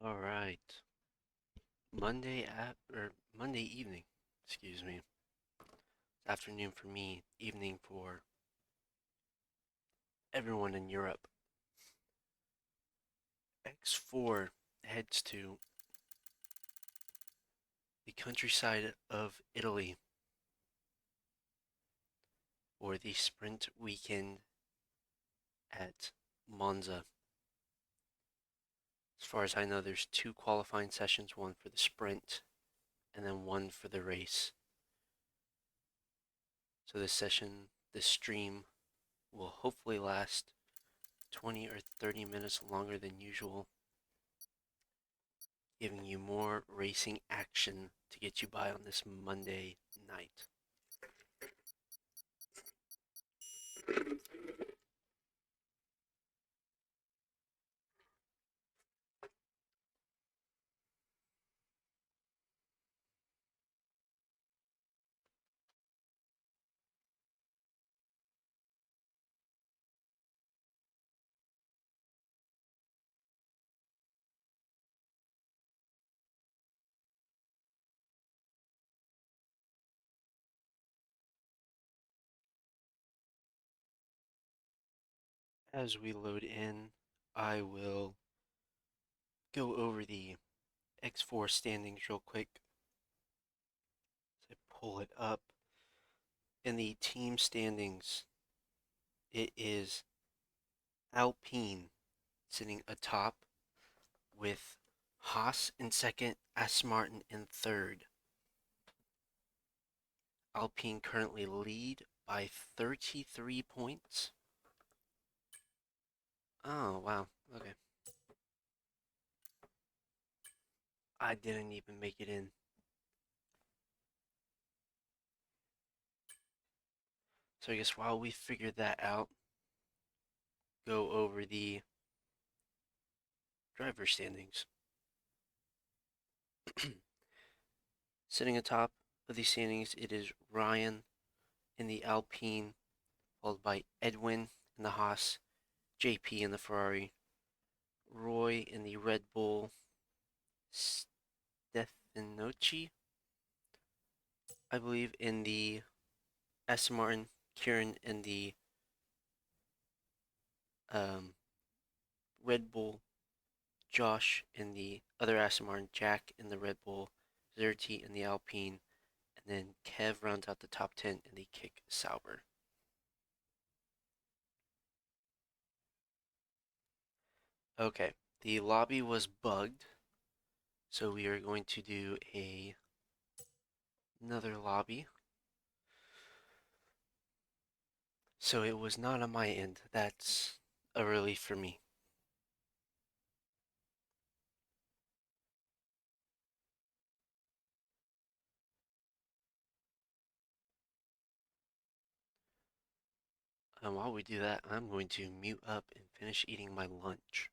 All right. Monday evening, excuse me. Afternoon for me, evening for everyone in Europe. X4 heads to the countryside of Italy for the sprint weekend at Monza. As far as I know, there's two qualifying sessions, one for the sprint and then one for the race. So this stream will hopefully last 20 or 30 minutes longer than usual, giving you more racing action to get you by on this Monday night. As we load in, I will go over the X4 standings real quick. As I pull it up. In the team standings, it is Alpine sitting atop with Haas in second, Aston Martin in third. Alpine currently lead by 33 points. Oh, wow. Okay. I didn't even make it in. So I guess while we figure that out, go over the driver standings. Sitting atop of the standings, it is Ryan in the Alpine, followed by Edwin in the Haas, JP in the Ferrari, Roy in the Red Bull, Stefanocci, I believe, in the Aston Martin, Kieran in the um, Red Bull, Josh in the other Aston Martin, Jack in the Red Bull, Zerti in the Alpine, and then Kev rounds out the top 10 in the Kick Sauber. Okay, the lobby was bugged, so we are going to do another lobby. So it was not on my end. That's a relief for me. And while we do that, I'm going to mute up and finish eating my lunch.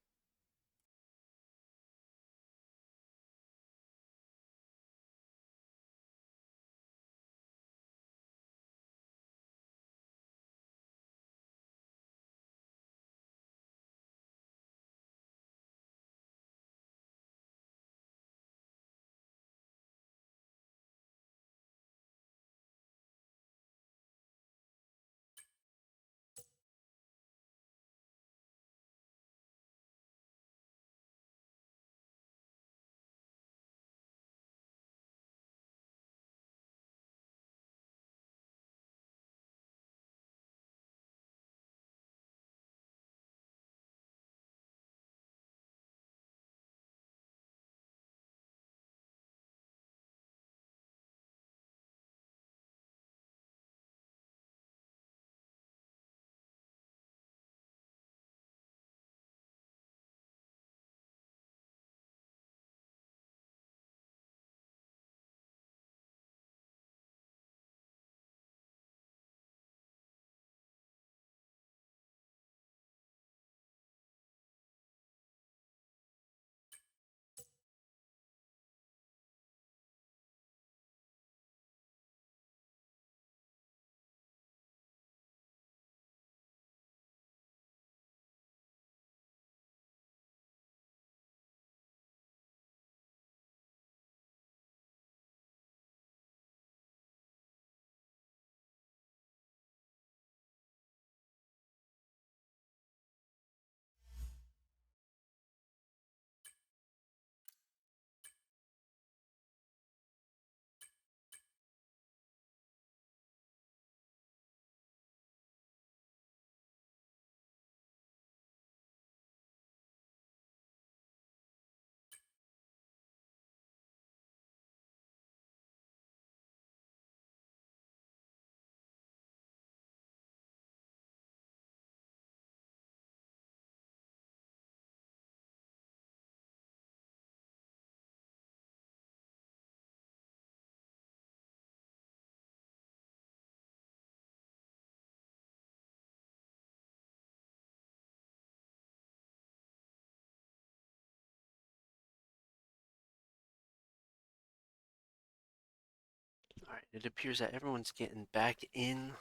It appears that everyone's getting back in.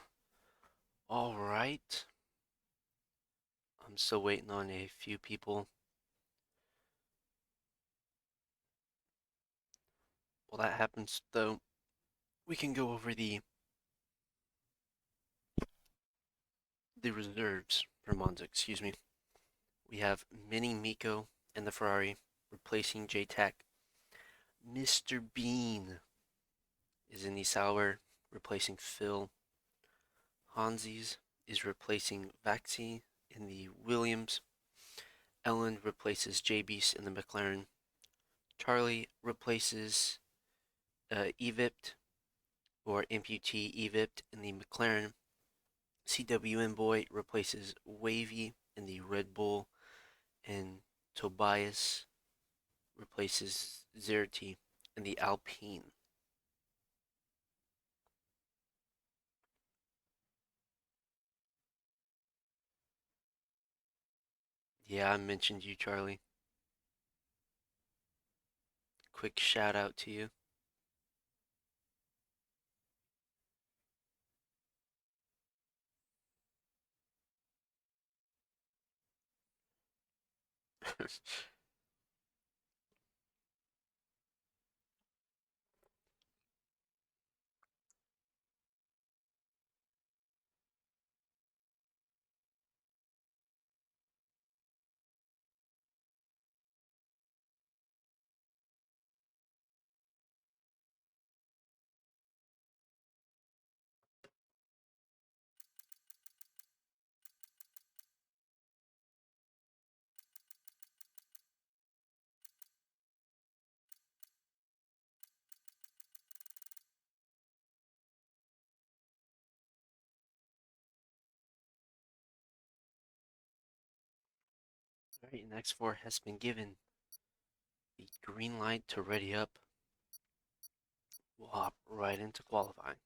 All right. I'm still waiting on a few people. While that happens, though, we can go over the reserves for Monza. Excuse me. We have Mini Miko and the Ferrari replacing J-Tech. Mr. Bean is in the Sauber replacing Phil. Hansies is replacing Vaxi in the Williams. Ellen replaces J-Beast in the McLaren. Charlie replaces Evipt or amputee Evipt in the McLaren. CWN Boy replaces Wavy in the Red Bull, and Tobias replaces Zerti in the Alpine. Yeah, I mentioned you, Charlie. Quick shout out to you. Alright, and X4 has been given the green light to ready up. We'll hop right into qualifying.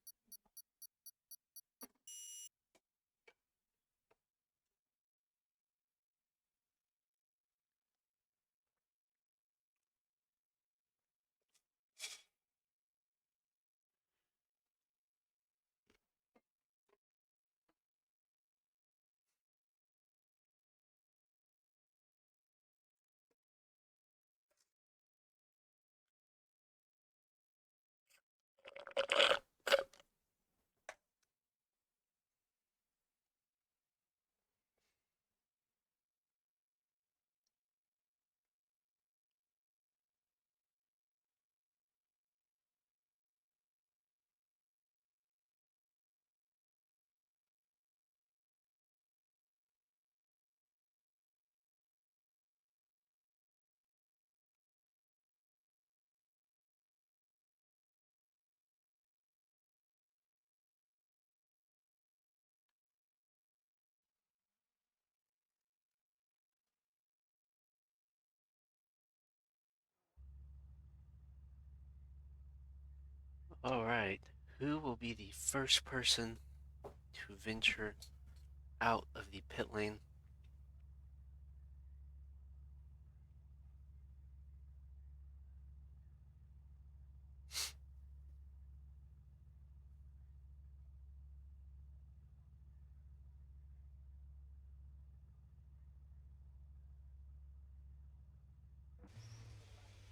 Alright, who will be the first person to venture out of the pit lane?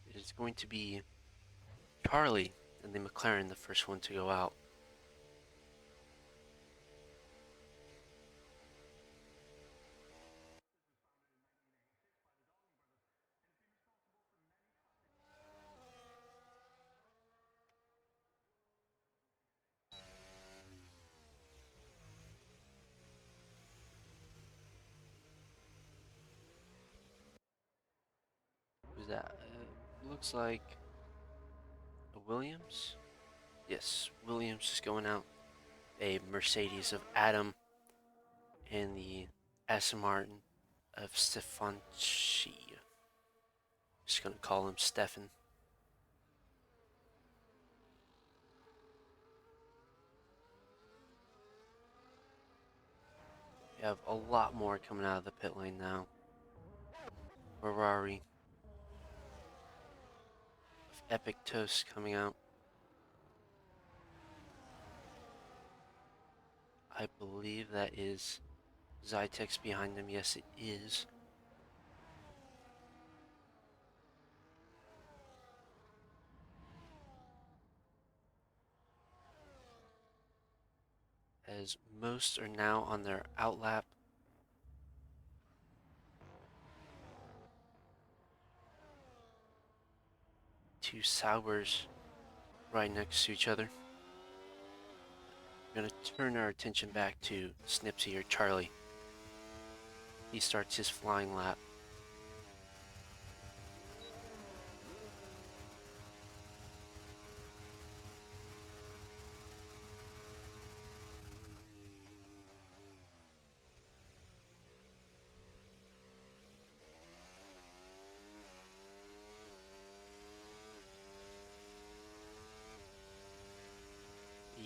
It is going to be Charlie and the McLaren, the first one to go out. Who's that? Looks like a Williams? Yes, Williams is going out. A Mercedes of Adam and the Aston Martin of Stefanchi. Just gonna call him Stefan. We have a lot more coming out of the pit lane now. Ferrari of Epic Toast coming out. I believe that is Zytex behind them. Yes, it is. As most are now on their outlap. Two Sours right next to each other. We're going to turn our attention back to Snipsy or Charlie. He starts his flying lap.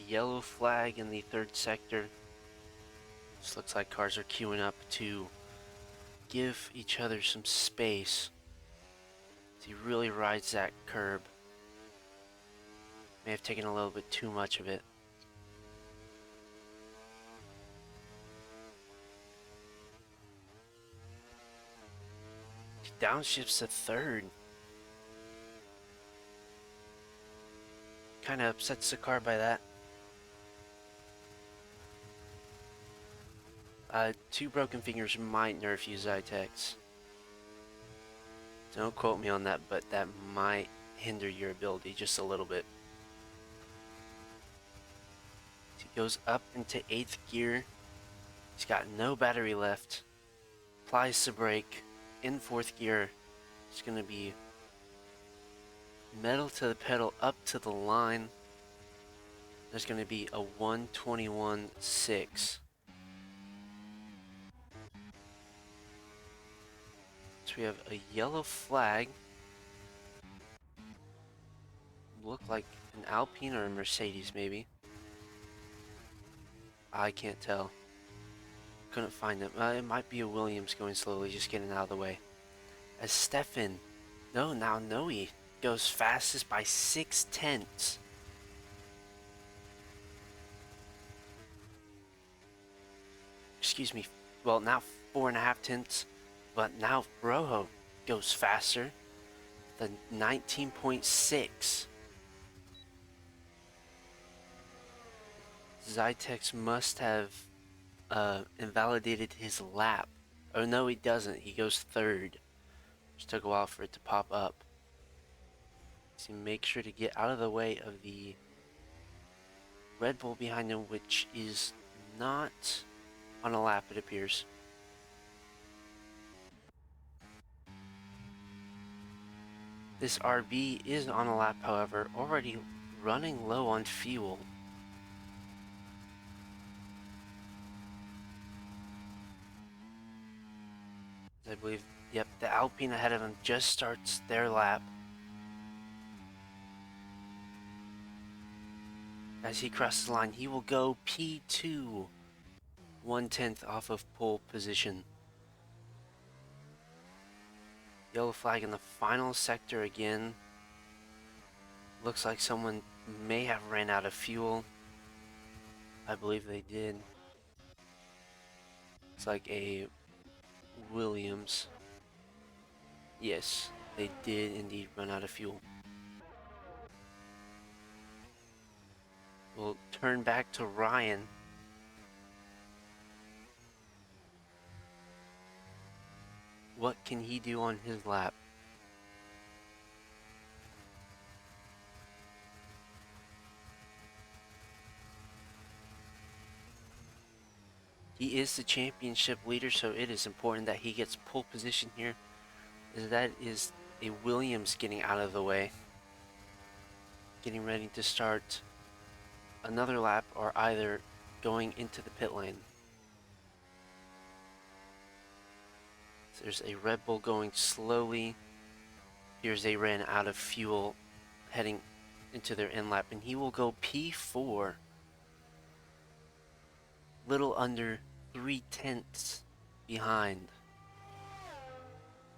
Yellow flag in the third sector. This looks like cars are queuing up to give each other some space. He really rides that curb. May have taken a little bit too much of it. He downshifts to third. Kind of upsets the car by that. Two broken fingers might nerf you, Zytex. Don't quote me on that, but that might hinder your ability just a little bit. He goes up into 8th gear. He's got no battery left. Applies the brake in 4th gear. It's going to be metal to the pedal up to the line. There's going to be a 121.6. So we have a yellow flag. Look like an Alpine or a Mercedes, maybe. I can't tell. Couldn't find them. It might be a Williams going slowly, just getting out of the way. As Stefan, now Noe goes fastest by 0.6. Excuse me. Well, now 4.5. But now Rojo goes faster than 19.6. Zytex must have invalidated his lap. Oh no, he doesn't. He goes third. Just took a while for it to pop up. So make sure to get out of the way of the Red Bull behind him, which is not on a lap, it appears. This RB is on a lap, however, already running low on fuel. I believe, yep, the Alpine ahead of him just starts their lap. As he crosses the line, he will go P2, 1/10 off of pole position. Yellow flag in the final sector again. Looks like someone may have ran out of fuel. I believe they did. It's like a Williams. Yes, they did indeed run out of fuel. We'll turn back to Ryan. What can he do on his lap? He is the championship leader, so it is important that he gets pole position here. That is a Williams getting out of the way. Getting ready to start another lap or either going into the pit lane. So there's a Red Bull going slowly. Here's they ran out of fuel heading into their end lap, and he will go P4. Little under 0.3 behind.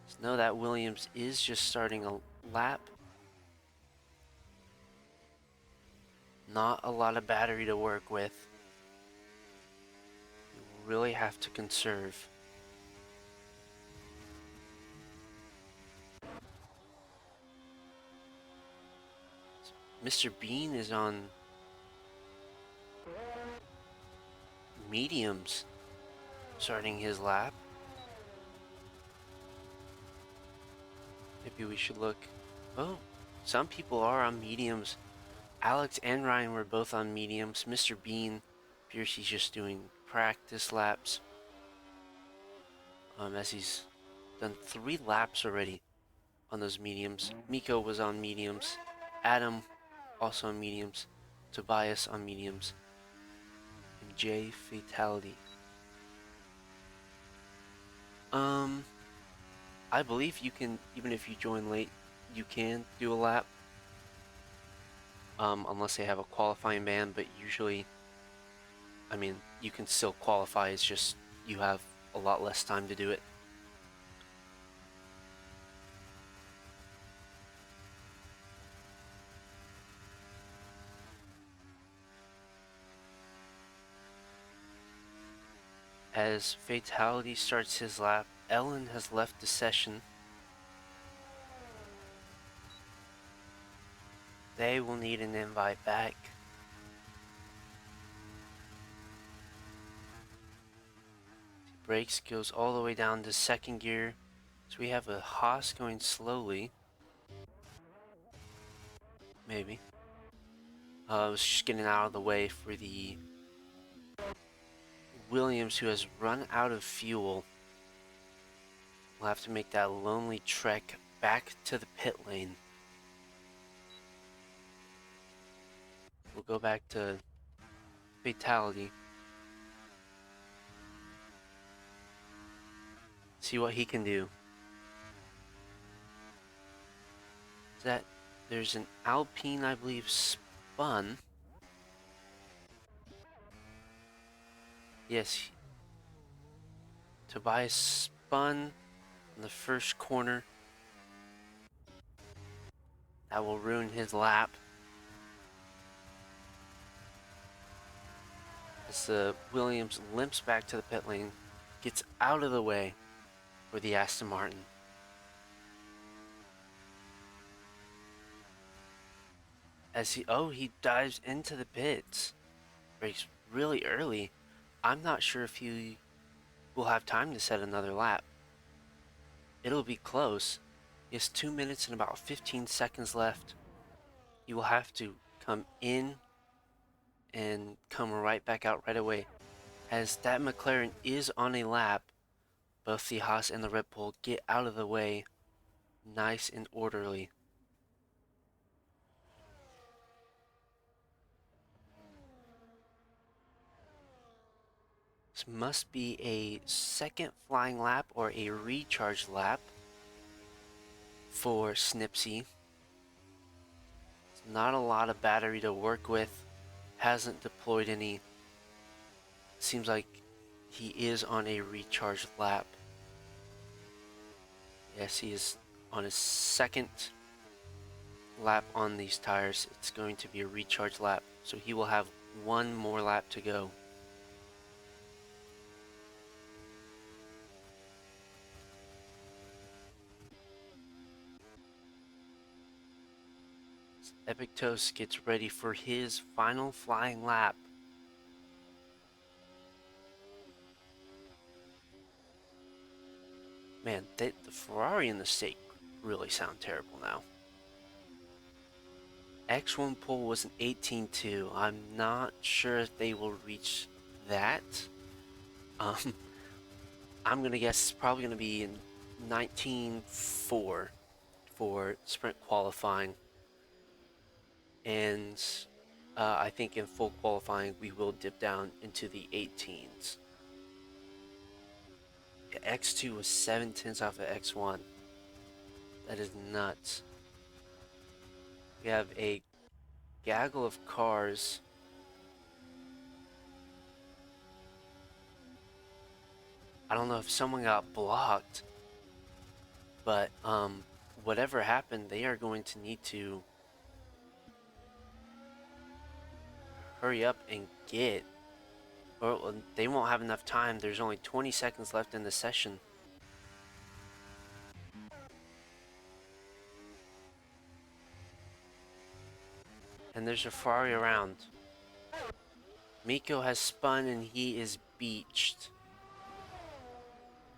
So know that Williams is just starting a lap. Not a lot of battery to work with. really have to conserve. Mr. Bean is on mediums starting his lap. Maybe we should look. Oh, some people are on mediums. Alex and Ryan were both on mediums. Mr. Bean appears he's just doing practice laps. As he's done 3 laps already on those mediums. Miko was on mediums. Adam also on mediums. Tobias on mediums. And Jay Fatality. I believe you can, even if you join late, you can do a lap. Unless they have a qualifying ban, but usually, I mean, you can still qualify, it's just you have a lot less time to do it. As Fatality starts his lap, Ellen has left the session. They will need an invite back. Brakes goes all the way down to 2nd gear. So we have a Haas going slowly. Maybe. I was just getting out of the way for the Williams, who has run out of fuel. We'll have to make that lonely trek back to the pit lane. We'll go back to Fatality. See what he can do. There's an Alpine, I believe, spun. Yes. Tobias spun in the first corner. That will ruin his lap. As the Williams limps back to the pit lane, gets out of the way for the Aston Martin. As he dives into the pits. Brakes really early. I'm not sure if he will have time to set another lap. It'll be close. He has 2 minutes and about 15 seconds left. He will have to come in and come right back out right away. As that McLaren is on a lap, both the Haas and the Red Bull get out of the way nice and orderly. This must be a second flying lap or a recharge lap for Snipsy. Not a lot of battery to work with. Hasn't deployed any. Seems like he is on a recharge lap. Yes, he is on his 2nd lap on these tires. It's going to be a recharge lap. So he will have 1 more lap to go. Epic Toast gets ready for his final flying lap. Man, the Ferrari and the Stake really sound terrible now. X1 pole was an 18.2. I'm not sure if they will reach that. I'm gonna guess it's probably gonna be in 19.4 for sprint qualifying. And I think in full qualifying we will dip down into the 18s. X2 was 7/10 off of X1. That is nuts. We have a gaggle of cars. I don't know if someone got blocked, but whatever happened, they are going to need to hurry up and get Or they won't have enough time. There's only 20 seconds left in the session. And there's a Ferrari around. Miko has spun and he is beached.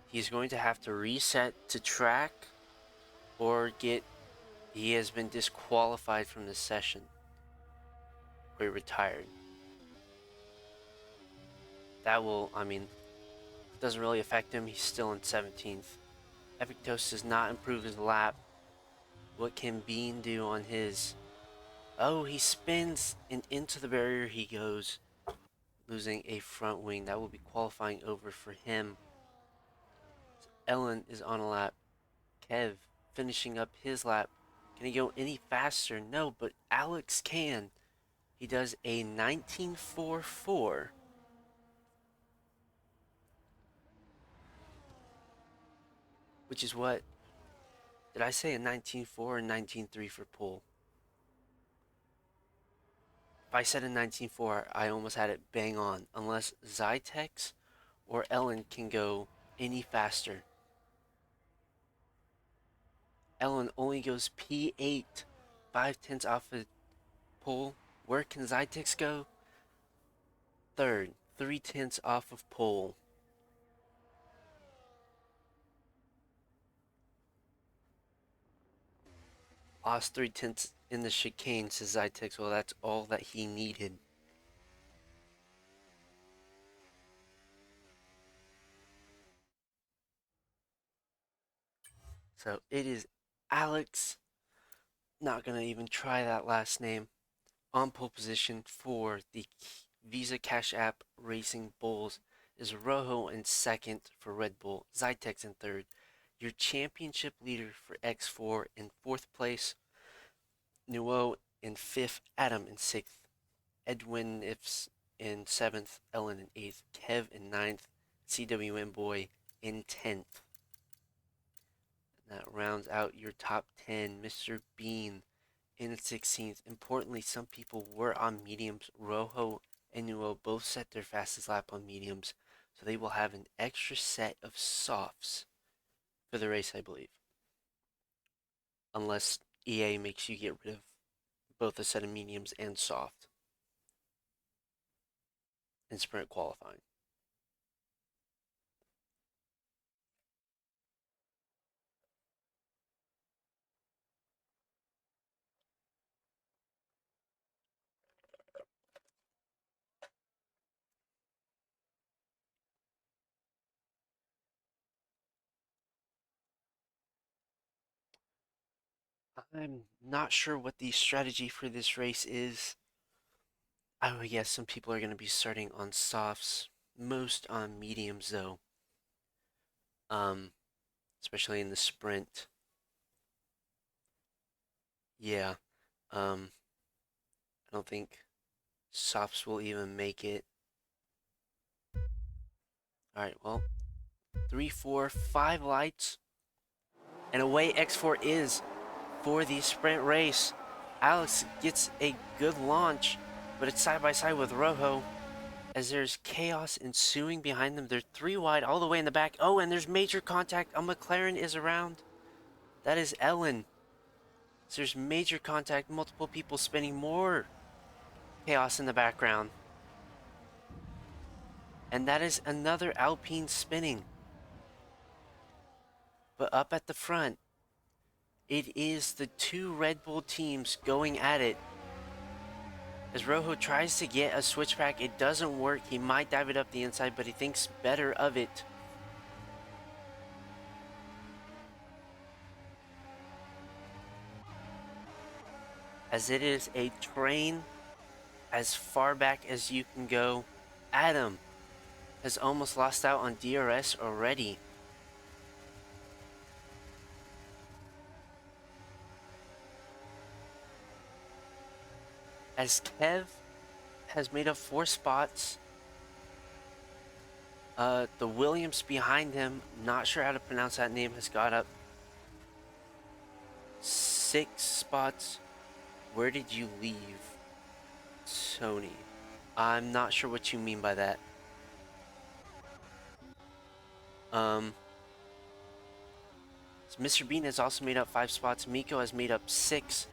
He's going to have to reset to track or he has been disqualified from the session. Or he retired. That will, doesn't really affect him. He's still in 17th. Epic Toast does not improve his lap. What can Bean do on his? Oh, he spins and into the barrier he goes, losing a front wing. That will be qualifying over for him. Ellen is on a lap. Kev finishing up his lap. Can he go any faster? No, but Alex can. He does a 19.44. Which is what? Did I say a 19.4 or 19.3 for pole? If I said a 19.4, I almost had it bang on. Unless Zytex or Ellen can go any faster. Ellen only goes P8, 5/10 off a pole. Where can Zytex go? Third, 3/10 off of pole. Lost 3/10 in the chicane, says Zytex. Well, that's all that he needed. So it is Alex, not going to even try that last name, on pole position for the Visa Cash App Racing Bulls. Is Rojo in second for Red Bull, Zytex in third. Your championship leader for X4 in fourth place, Nuo in fifth, Adam in sixth, Edwin Ifs in seventh, Ellen in eighth, Kev in ninth, CWM Boy in 10th. That rounds out your top 10. Mr. Bean in 16th. Importantly, some people were on mediums. Rojo and Nuo both set their fastest lap on mediums, so they will have an extra set of softs for the race, I believe. Unless EA makes you get rid of both a set of mediums and soft in sprint qualifying. I'm not sure what the strategy for this race is. I would guess some people are going to be starting on softs, most on mediums though. Especially in the sprint. Yeah. I don't think softs will even make it. Alright, well, 3, 4, 5 lights. And away X4 is for the sprint race. Alex gets a good launch, but it's side by side with Rojo as there's chaos ensuing behind them. They're 3 wide all the way in the back. Oh, and there's major contact. A McLaren is around. That is Ellen. So there's major contact, multiple people spinning, more chaos in the background. And that is another Alpine spinning. But up at the front, it is the 2 Red Bull teams going at it. As Rojo tries to get a switchback, it doesn't work. He might dive it up the inside, but he thinks better of it. As it is a train as far back as you can go. Adam has almost lost out on DRS already. As Kev has made up 4 spots. The Williams behind him, not sure how to pronounce that name, has got up 6 spots. Where did you leave, Tony? I'm not sure what you mean by that. Um, so Mr. Bean has also made up 5 spots. Miko has made up 6.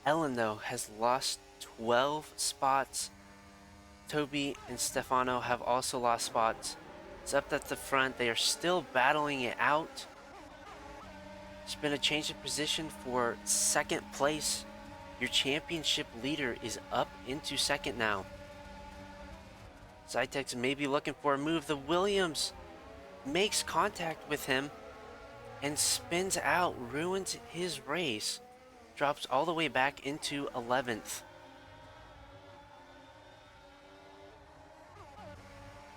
Ellen, though, has lost 12 spots. Toby and Stefano have also lost spots. It's up at the front. They are still battling it out. There's been a change of position for second place. Your championship leader is up into second now. Zytex may be looking for a move. The Williams makes contact with him and spins out, ruins his race, drops all the way back into 11th.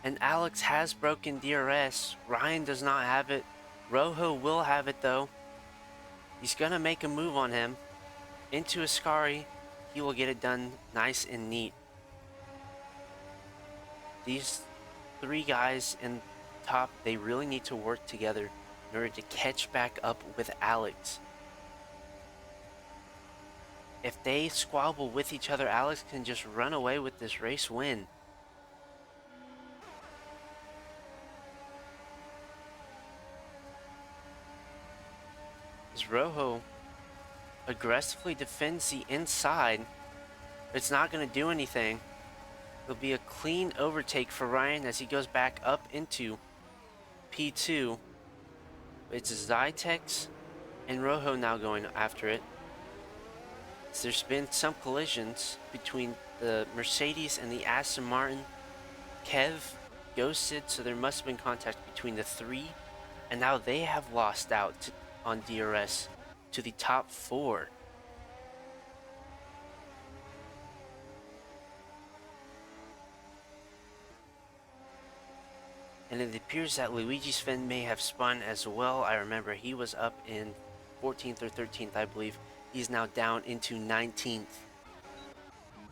And Alex has broken DRS. Ryan does not have it. Rojo will have it though. He's gonna make a move on him. Into Ascari. He will get it done nice and neat. These 3 guys in top, they really need to work together in order to catch back up with Alex. If they squabble with each other, Alex can just run away with this race win. As Rojo aggressively defends the inside, but it's not going to do anything. It'll be a clean overtake for Ryan as he goes back up into P2. It's Zytex and Rojo now going after it. So there's been some collisions between the Mercedes and the Aston Martin. Kev ghosted, so there must have been contact between the 3. And now they have lost out on DRS to the top 4. And it appears that Luigi Sven may have spun as well. I remember he was up in 14th or 13th, I believe. He's now down into 19th.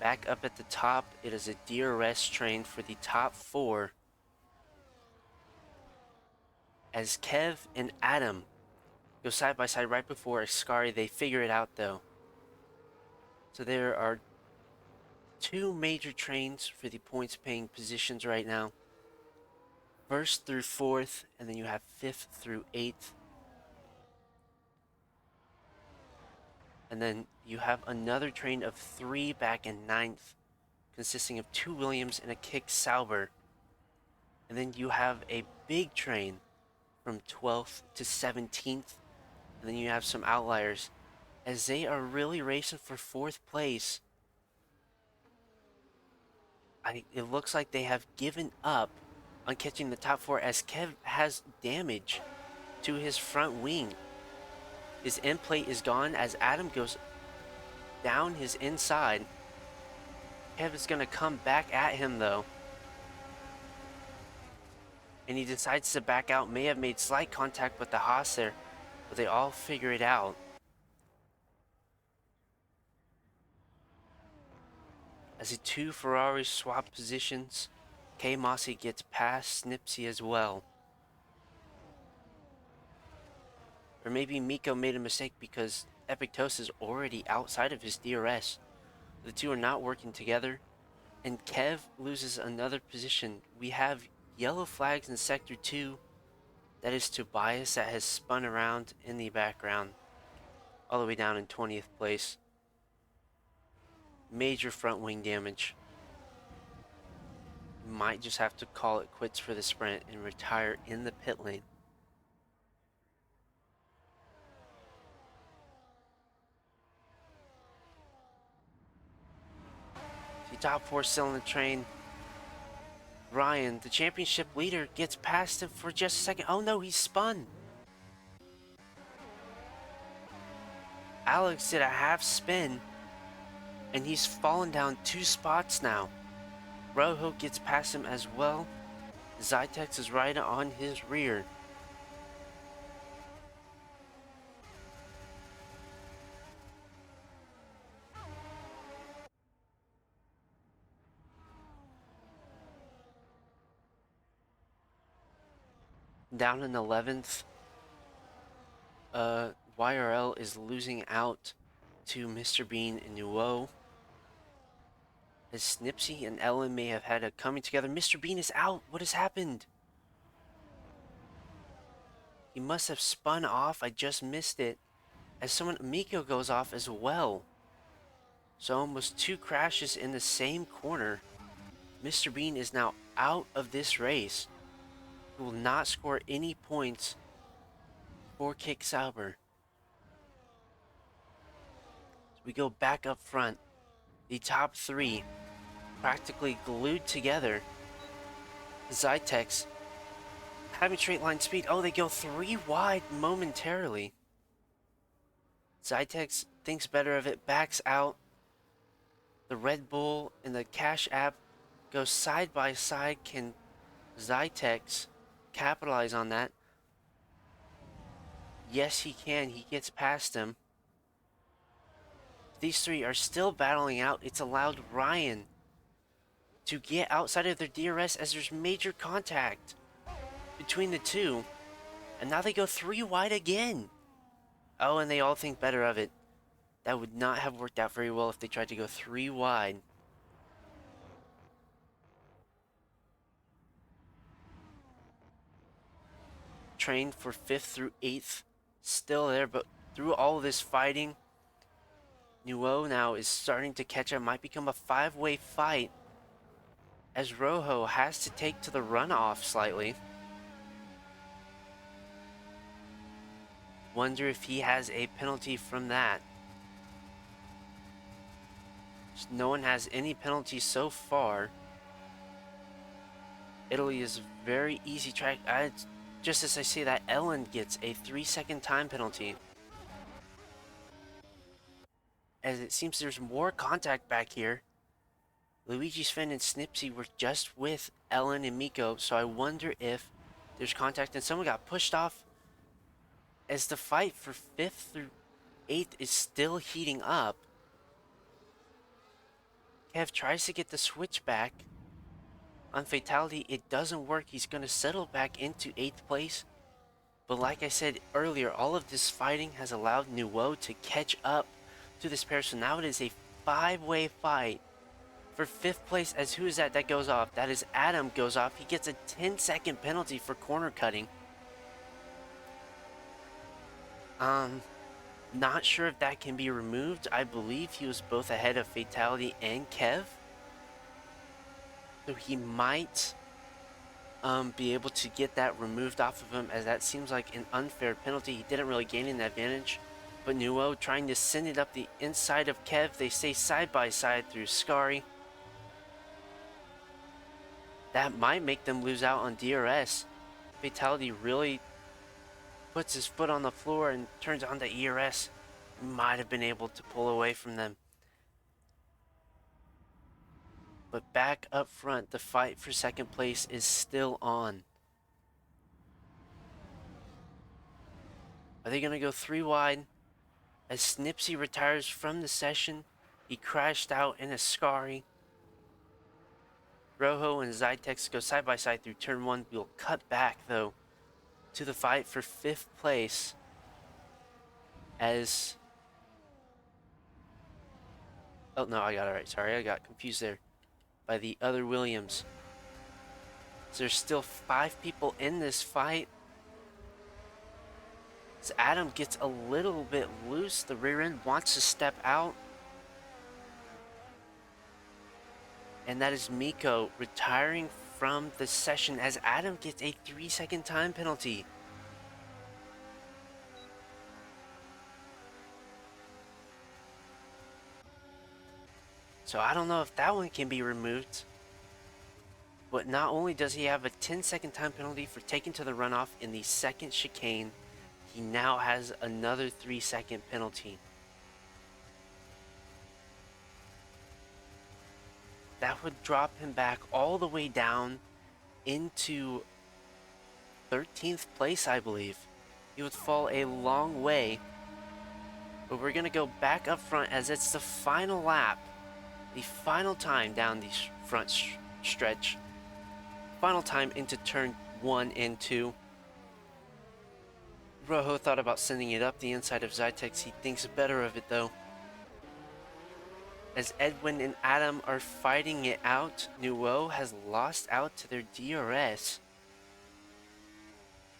Back up at the top, it is a DRS train for the top 4. As Kev and Adam go side by side right before Ascari, they figure it out though. So there are 2 major trains for the points paying positions right now. 1st through 4th, and then you have 5th through 8th. And then you have another train of 3 back in 9th, consisting of 2 Williams and a Kick Sauber. And then you have a big train from 12th to 17th. And then you have some outliers, as they are really racing for 4th place. It looks like they have given up on catching the top 4, as Kev has damage to his front wing. His end plate is gone as Adam goes down his inside. Kev is going to come back at him though. And he decides to back out. May have made slight contact with the Haas there, but they all figure it out. As the 2 Ferraris swap positions, K Mossy gets past Snipsy as well. Or maybe Miko made a mistake because Epic Toast is already outside of his DRS. The 2 are not working together, and Kev loses another position. We have yellow flags in Sector 2. That is Tobias that has spun around in the background, all the way down in 20th place. Major front wing damage. Might just have to call it quits for the sprint and retire in the pit lane. The top 4 still on the train. Ryan, the championship leader, gets past him for just a second. Oh no, he spun. Alex did a half spin, and he's fallen down 2 spots now. Rojo gets past him as well. Zytex is right on his rear. Down in 11th, YRL is losing out to Mr. Bean and Nuo. As Snipsy and Ellen may have had a coming together. Mr. Bean is out. What has happened? He must have spun off. I just missed it. As someone, Miko goes off as well. So almost 2 crashes in the same corner. Mr. Bean is now out of this race. He will not score any points for Kick Sauber. So we go back up front. The top 3 practically glued together. Zytex having straight line speed. Oh, they go 3 wide momentarily. Zytex thinks better of it, backs out. The Red Bull and the Cash App go side by side. Can Zytex capitalize on that? Yes, he can. He gets past him. These 3 are still battling out. It's allowed Ryan to get outside of their DRS as there's major contact between the 2. And now they go 3 wide again. Oh, and they all think better of it. That would not have worked out very well if they tried to go 3 wide. Train for 5th through 8th. Still there, but through all of this fighting, Nuo now is starting to catch up. Might become a 5-way fight as Rojo has to take to the runoff slightly. Wonder if he has a penalty from that. No one has any penalties so far. Italy is a very easy track. Just as I say that, Ellen gets a 3-second time penalty. As it seems there's more contact back here. Luigi, Sven, and Snipsy were just with Ellen and Miko, so I wonder if there's contact and someone got pushed off as the fight for 5th through 8th is still heating up. Kev tries to get the switch back. On Fatality, it doesn't work. He's going to settle back into 8th place. But like I said earlier, all of this fighting has allowed Nuo to catch up to this pair. So now it is a 5-way fight for 5th place. As who is that goes off? That is Adam goes off. He gets a 10-second penalty for corner cutting. Not sure if that can be removed. I believe he was both ahead of Fatality and Kev. So he might be able to get that removed off of him, as that seems like an unfair penalty. He didn't really gain an advantage. But Nuo trying to send it up the inside of Kev. They stay side by side through Scary. That might make them lose out on DRS. Fatality really puts his foot on the floor and turns on the ERS. Might have been able to pull away from them. But back up front, the fight for 2nd place is still on. Are they going to go 3 wide? As Snipsy retires from the session, he crashed out in a Scary. Rojo and Zytex go side by side through turn 1. We'll cut back, though, to the fight for 5th place. As... Oh, no, I got it right. Sorry, I got confused there by the other Williams. So there's still 5 people in this fight. As Adam gets a little bit loose, the rear end wants to step out. And that is Miko retiring from the session as Adam gets a 3-second time penalty. So I don't know if that one can be removed. But not only does he have a 10-second time penalty for taking to the runoff in the 2nd chicane, he now has another 3-second penalty. That would drop him back all the way down into 13th place, I believe. He would fall a long way. But we're going to go back up front as it's the final lap. The final time down the front stretch. Final time into turn 1 and 2. Rojo thought about sending it up the inside of Zytex. He thinks better of it, though. As Edwin and Adam are fighting it out, Nuo has lost out to their DRS.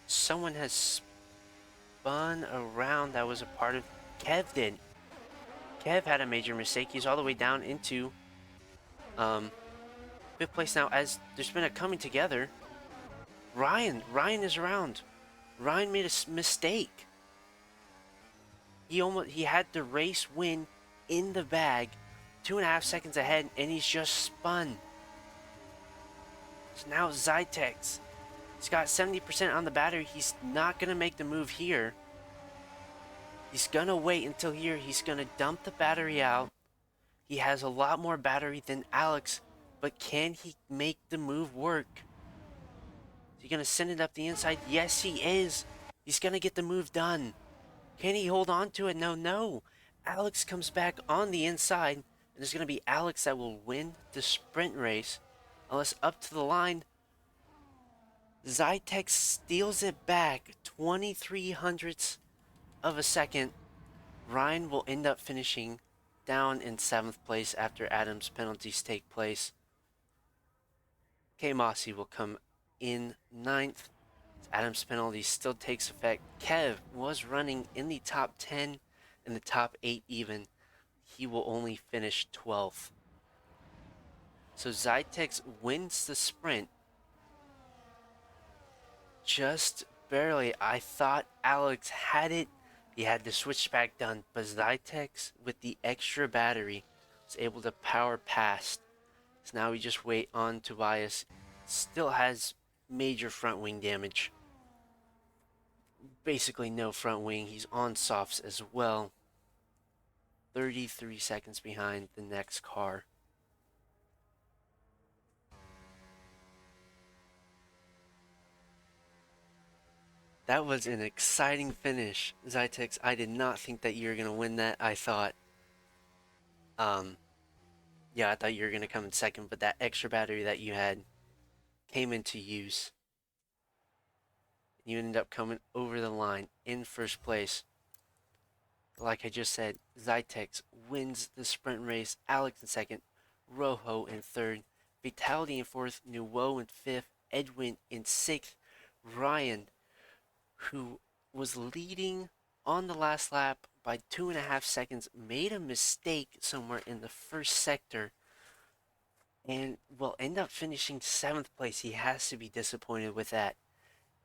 Someone has spun around. That was a part of Kev did. Kev had a major mistake. He's all the way down into um, fifth place now as there's been a coming together. Ryan is around. Ryan made a mistake. He had the race win in the bag, 2.5 seconds ahead, and he's just spun. So now Zytex, he's got 70% on the battery. He's not gonna make the move here. He's gonna wait until here. He's gonna dump the battery out. He has a lot more battery than Alex, but can he make the move work? Is he gonna send it up the inside? Yes, he is. He's gonna get the move done. Can he hold on to it? No. Alex comes back on the inside, and it's gonna be Alex that will win the sprint race. Unless up to the line, Zytex steals it back 23 hundredths of a second. Ryan will end up finishing down in 7th place after Adam's penalties take place. K. Mossy will come in 9th. Adam's penalty still takes effect. Kev was running in the top 10, in the top 8 even. He will only finish 12th. So Zytex wins the sprint. Just barely. I thought Alex had it. He had the switchback done, but Zytex, with the extra battery, was able to power past. So now we just wait on Tobias. Still has major front wing damage. Basically no front wing. He's on softs as well. 33 seconds behind the next car. That was an exciting finish, Zytex. I did not think that you were going to win that. I thought, yeah, I thought you were going to come in second, but that extra battery that you had came into use. You ended up coming over the line in first place. Like I just said, Zytex wins the sprint race. Alex in second, Rojo in third, Vitality in fourth, Nuwo in fifth, Edwin in sixth, Ryan, who was leading on the last lap by 2.5 seconds, made a mistake somewhere in the first sector and will end up finishing 7th place. He has to be disappointed with that.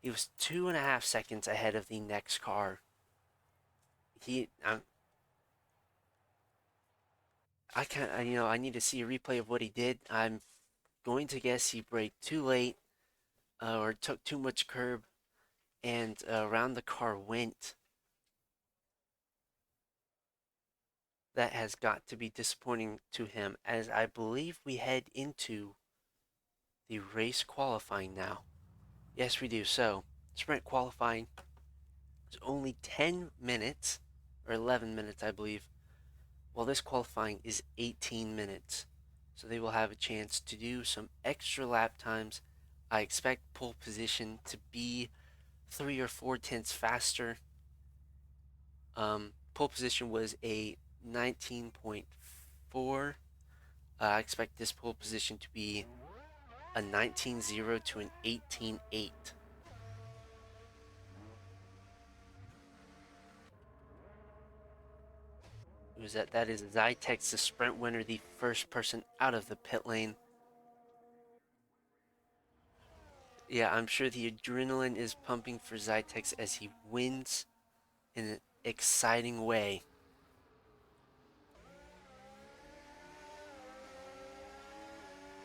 He was 2.5 seconds ahead of the next car. I can't, I need to see a replay of what he did. I'm going to guess he braked too late or took too much curb and around the car went. That has got to be disappointing to him, as I believe we head into the race qualifying now. Yes, we do. So, sprint qualifying is only 10 minutes, or 11 minutes, I believe. Well, this qualifying is 18 minutes. So they will have a chance to do some extra lap times. I expect pole position to be 3 or 4 tenths faster. Pole position was a 19.4. I expect this pole position to be a 19.0 to an 18.8. That is Zytex, the sprint winner, the first person out of the pit lane. Yeah, I'm sure the adrenaline is pumping for Zytex as he wins in an exciting way.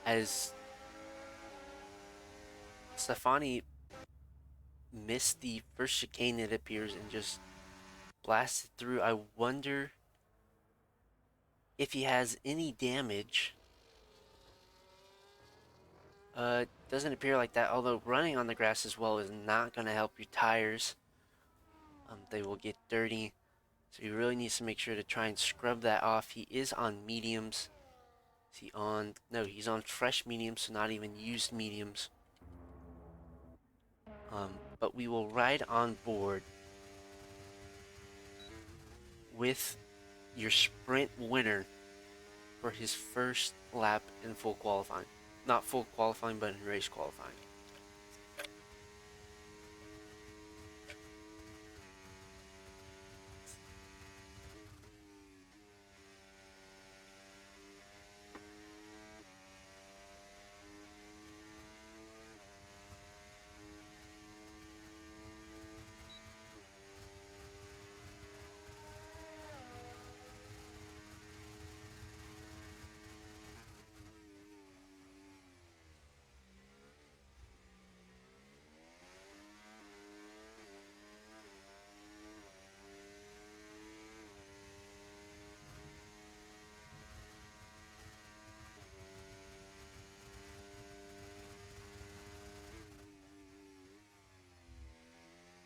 As Stefani missed the first chicane, it appears, and just blasted through. I wonder if he has any damage. Doesn't appear like that, although running on the grass as well is not going to help your tires. They will get dirty, so he really needs to make sure to try and scrub that off. He is on mediums. Is he on? No, he's on fresh mediums, so not even used mediums. But we will ride on board with your sprint winner for his first lap in full qualifying. Not full qualifying, but in race qualifying.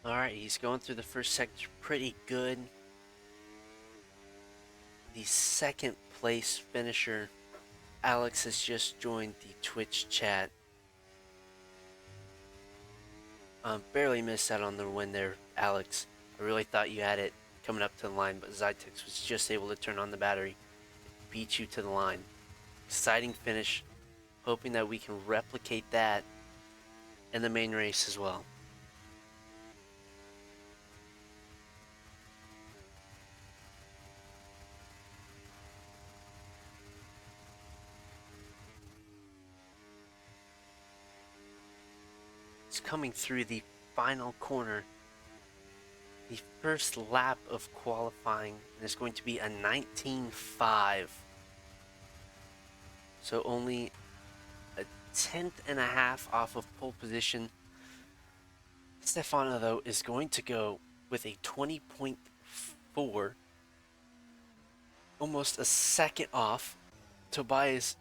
Alright, he's going through the first sector pretty good. The second place finisher, Alex, has just joined the Twitch chat. Barely missed out on the win there, Alex. I really thought you had it coming up to the line, but Zytex was just able to turn on the battery, beat you to the line. Exciting finish, hoping that we can replicate that in the main race as well. It's coming through the final corner, the first lap of qualifying, and it's going to be a 19.5. So only a tenth and a half off of pole position. Stefano, though, is going to go with a 20.4, almost a second off. Tobias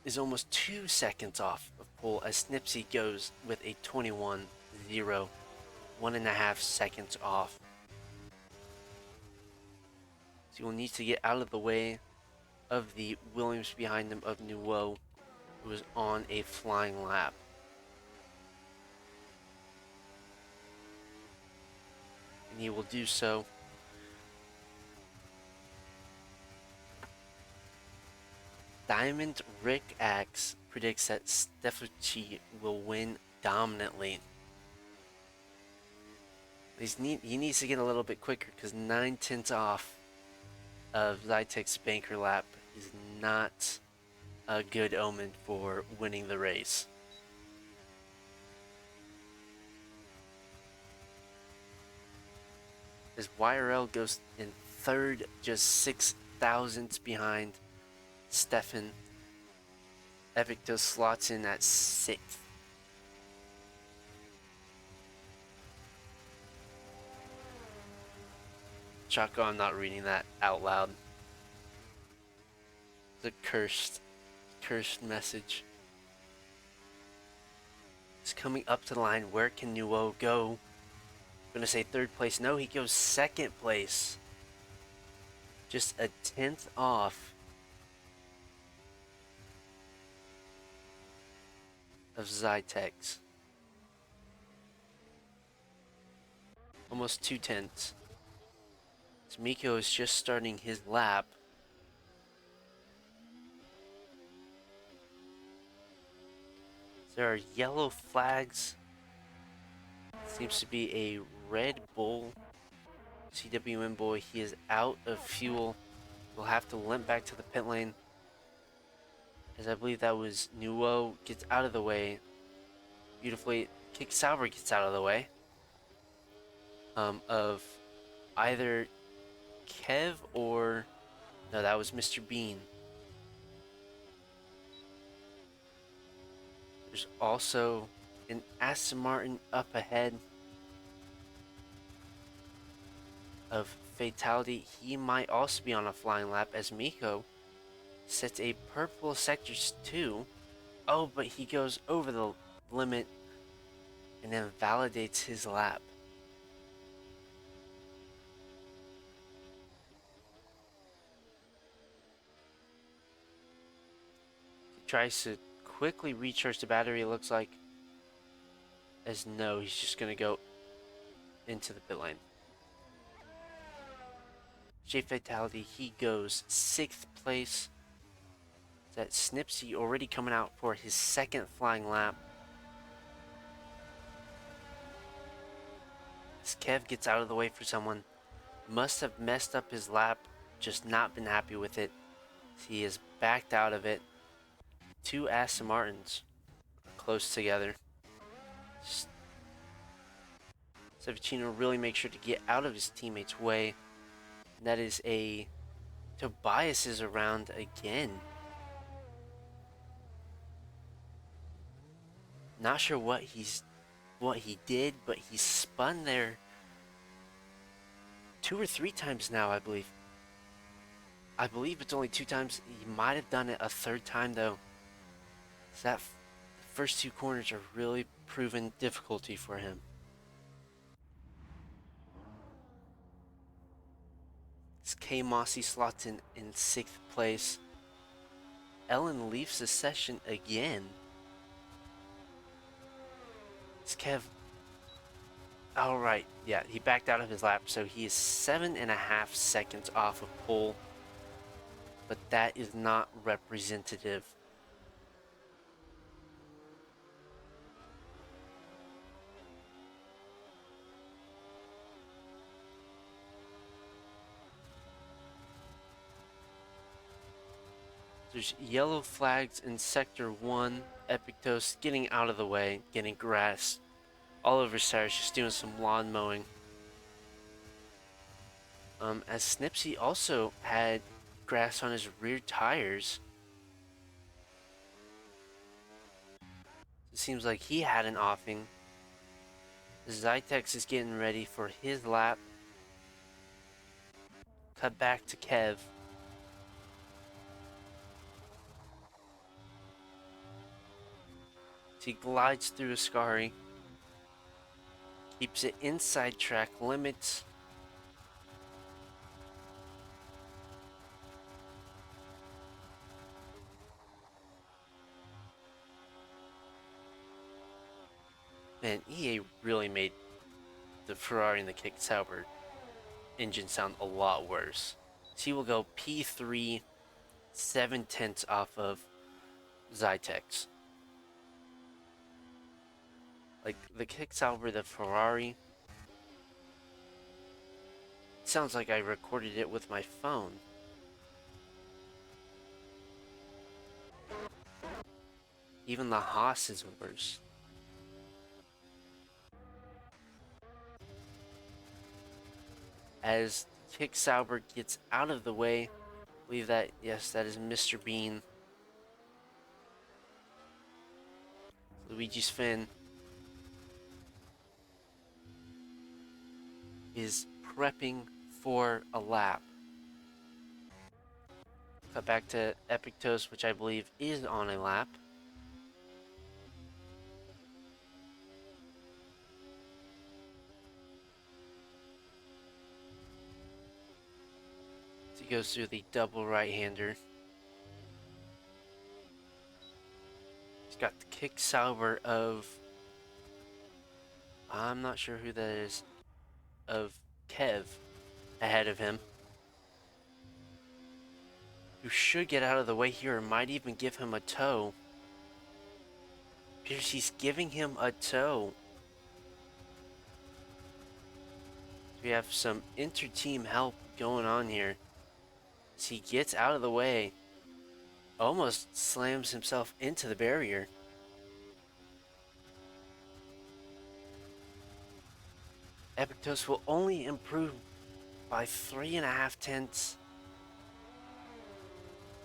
is almost 2 seconds off of pole as Snipsy goes with a 21.0, 1.5 seconds off. So you'll need to get out of the way of the Williams behind him of Nuo, who is on a flying lap. And he will do so. Diamond Rick Axe predicts that Stefucci will win dominantly. He needs to get a little bit quicker because 9 tenths off of Zytek's banker lap is not a good omen for winning the race. As YRL goes in third, just 6 thousandths behind Stefan. Evicto slots in at 6th. Chaco, I'm not reading that out loud. It's a cursed message. It's coming up to the line. Where can Nuo go? I'm gonna say third place. No, he goes second place. Just a tenth off of Zytex. Almost 2 tenths. So Miko is just starting his lap. There are yellow flags. Seems to be a Red Bull CWM boy. He is out of fuel. Will have to limp back to the pit lane. As I believe that was Nuo gets out of the way. Beautifully. Kick Sauber gets out of the way. Of either Kev or... No, that was Mr. Bean. There's also an Aston Martin up ahead of Fatality. He might also be on a flying lap as Miko sets a purple sectors 2. Oh, but he goes over the limit and then validates his lap. He tries to quickly recharge the battery, it looks like. As no, he's just going to go into the pit lane. J Fatality, he goes 6th place. That Snipsy already coming out for his second flying lap. As Kev gets out of the way for someone. Must have messed up his lap, just not been happy with it. He is backed out of it. 2 Aston Martins close together. Savicino really makes sure to get out of his teammate's way. And that is a Tobias is around again. Not sure what he did, but he spun there 2 or 3 times now, I believe. I believe it's only 2 times. He might have done it a 3rd time though. So that first 2 corners are really proven difficulty for him. K Mossy slots in 6th place. Ellen leaves the session again. It's Kev. All right, yeah, he backed out of his lap, so he is 7.5 seconds off of pole. But that is not representative. There's yellow flags in Sector 1. Epictos getting out of the way, getting grass all over Cyrus, just doing some lawn mowing. As Snipsy also had grass on his rear tires. It seems like he had an offing. Zytex is getting ready for his lap. Cut back to Kev. He glides through Ascari. Keeps it inside track limits. Man, EA really made the Ferrari and the Kick Sauber engine sound a lot worse. He will go P3, 7/10 off of Zytex. Like the Kick Sauber, the Ferrari. It sounds like I recorded it with my phone. Even the Haas is worse. As Kick Sauber gets out of the way, I believe that, yes, that is Mr. Bean. Luigi's Fin is prepping for a lap. Cut back to Epictos, which I believe is on a lap. So he goes through the double right-hander. He's got the Kick Sauber of, I'm not sure who that is, of Kev ahead of him, who should get out of the way here and might even give him a tow. Pierce, he's giving him a tow. We have some inter-team help going on here. As he gets out of the way, almost slams himself into the barrier. Epictos will only improve by 3.5 tenths.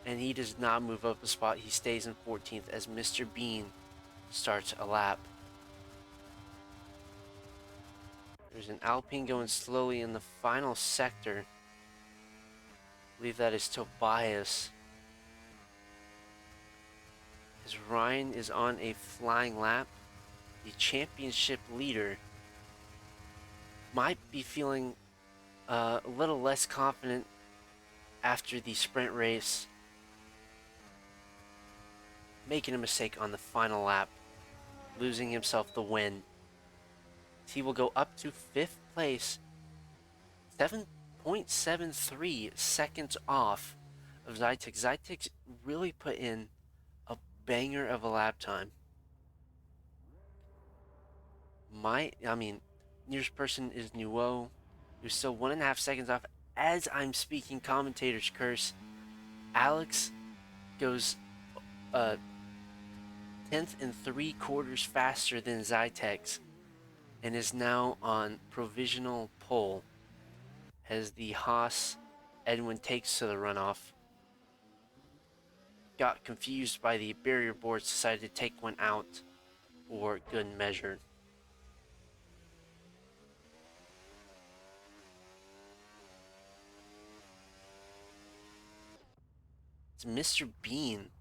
And he does not move up a spot. He stays in 14th as Mr. Bean starts a lap. There's an Alpine going slowly in the final sector. I believe that is Tobias. As Ryan is on a flying lap, the championship leader might be feeling a little less confident after the sprint race, making a mistake on the final lap, losing himself the win. He will go up to 5th place, 7.73 seconds off of Zytex. Zytex really put in a banger of a lap time. Nearest person is Nuo, who's still 1.5 seconds off. As I'm speaking, commentators curse. Alex goes 10th and 3/4 faster than Zytex and is now on provisional pole as the Haas Edwin takes to the runoff. Got confused by the barrier boards, decided to take one out for good measure. It's Mr. Bean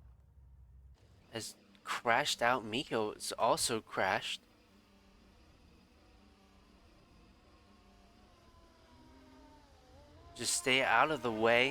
has crashed out. Miko has also crashed. Just stay out of the way